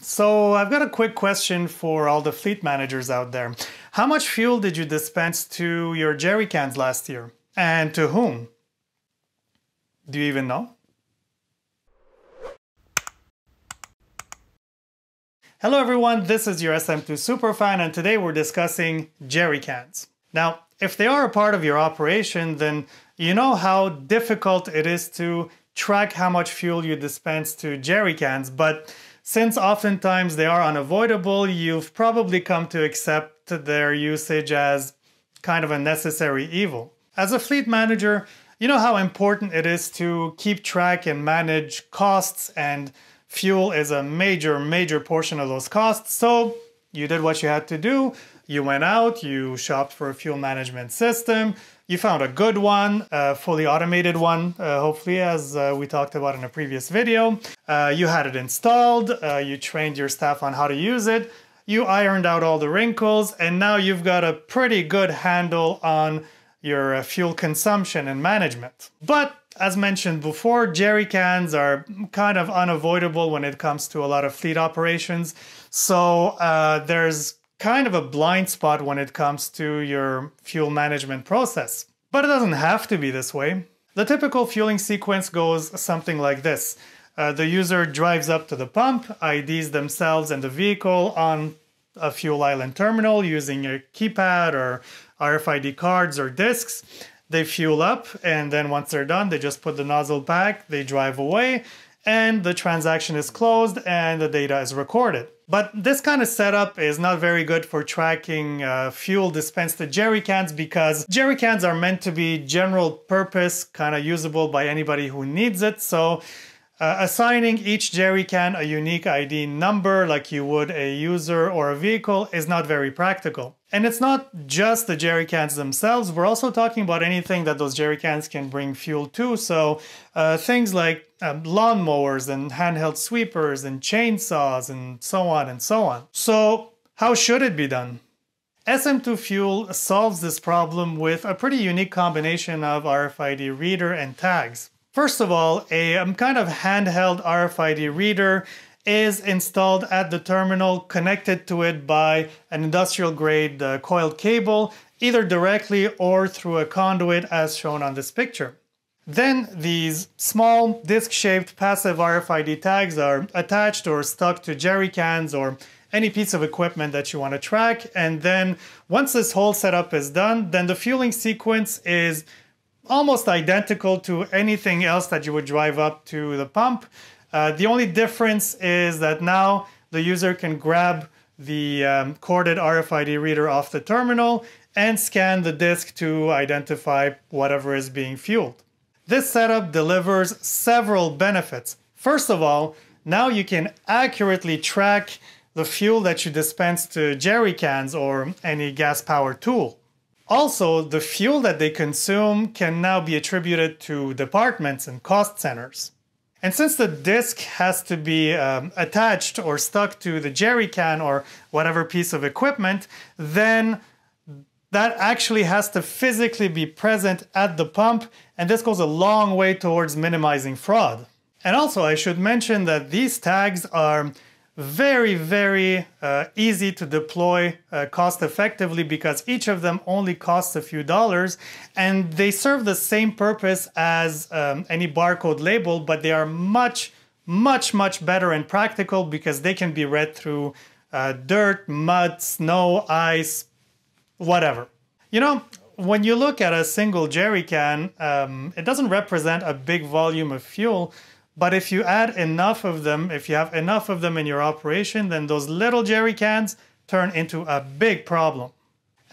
So I've got a quick question for all the fleet managers out there. How much fuel did you dispense to your Jerrycans last year? And to whom? Do you even know? Hello everyone, this is your SM2 Super Fan, and today we're discussing Jerrycans. Now, if they are a part of your operation, then you know how difficult it is to track how much fuel you dispense to Jerrycans, but since oftentimes they are unavoidable, you've probably come to accept their usage as kind of a necessary evil. As a fleet manager, you know how important it is to keep track and manage costs, and fuel is a major portion of those costs. So you did what you had to do. You went out, you shopped for a fuel management system, you found a good one, a fully automated one, hopefully, as we talked about in a previous video. You had it installed, you trained your staff on how to use it, you ironed out all the wrinkles, and now you've got a pretty good handle on your fuel consumption and management. But as mentioned before, Jerrycans are kind of unavoidable when it comes to a lot of fleet operations. So there's kind of a blind spot when it comes to your fuel management process. But it doesn't have to be this way. The typical fueling sequence goes something like this. The user drives up to the pump, IDs themselves and the vehicle on a fuel island terminal using a keypad or RFID cards or discs. They fuel up, and then once they're done, they just put the nozzle back, they drive away, and the transaction is closed and the data is recorded. But this kind of setup is not very good for tracking fuel dispensed to Jerrycans, because Jerrycans are meant to be general purpose, kind of usable by anybody who needs it. So assigning each Jerrycan a unique ID number like you would a user or a vehicle is not very practical. And it's not just the Jerrycans themselves, we're also talking about anything that those Jerrycans can bring fuel to. So things like lawnmowers and handheld sweepers and chainsaws and so on and so on. So how should it be done? SM2 Fuel solves this problem with a pretty unique combination of RFID reader and tags. First of all, a kind of handheld RFID reader is installed at the terminal, connected to it by an industrial grade coiled cable, either directly or through a conduit as shown on this picture. Then these small disc-shaped passive RFID tags are attached or stuck to Jerrycans or any piece of equipment that you want to track. And then once this whole setup is done, then the fueling sequence is almost identical to anything else that you would drive up to the pump. The only difference is that now the user can grab the corded RFID reader off the terminal and scan the disc to identify whatever is being fueled. This setup delivers several benefits. First of all, now you can accurately track the fuel that you dispense to Jerrycans or any gas-powered tool. Also, the fuel that they consume can now be attributed to departments and cost centers. And since the disc has to be attached or stuck to the Jerrycan or whatever piece of equipment, then that actually has to physically be present at the pump, and this goes a long way towards minimizing fraud. And also, I should mention that these tags are very easy to deploy cost effectively, because each of them only costs a few dollars, and they serve the same purpose as any barcode label, but they are much better and practical because they can be read through dirt, mud, snow, ice, whatever. You know, when you look at a single Jerrycan, it doesn't represent a big volume of fuel. But if you add enough of them, if you have enough of them in your operation, then those little Jerrycans turn into a big problem.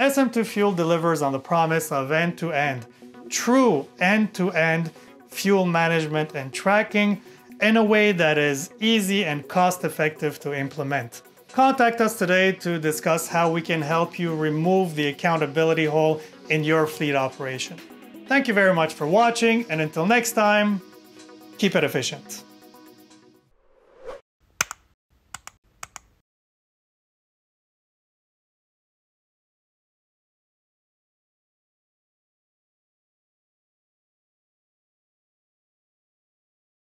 SM2 Fuel delivers on the promise of end-to-end, true end-to-end fuel management and tracking in a way that is easy and cost-effective to implement. Contact us today to discuss how we can help you remove the accountability hole in your fleet operation. Thank you very much for watching, and until next time, keep it efficient.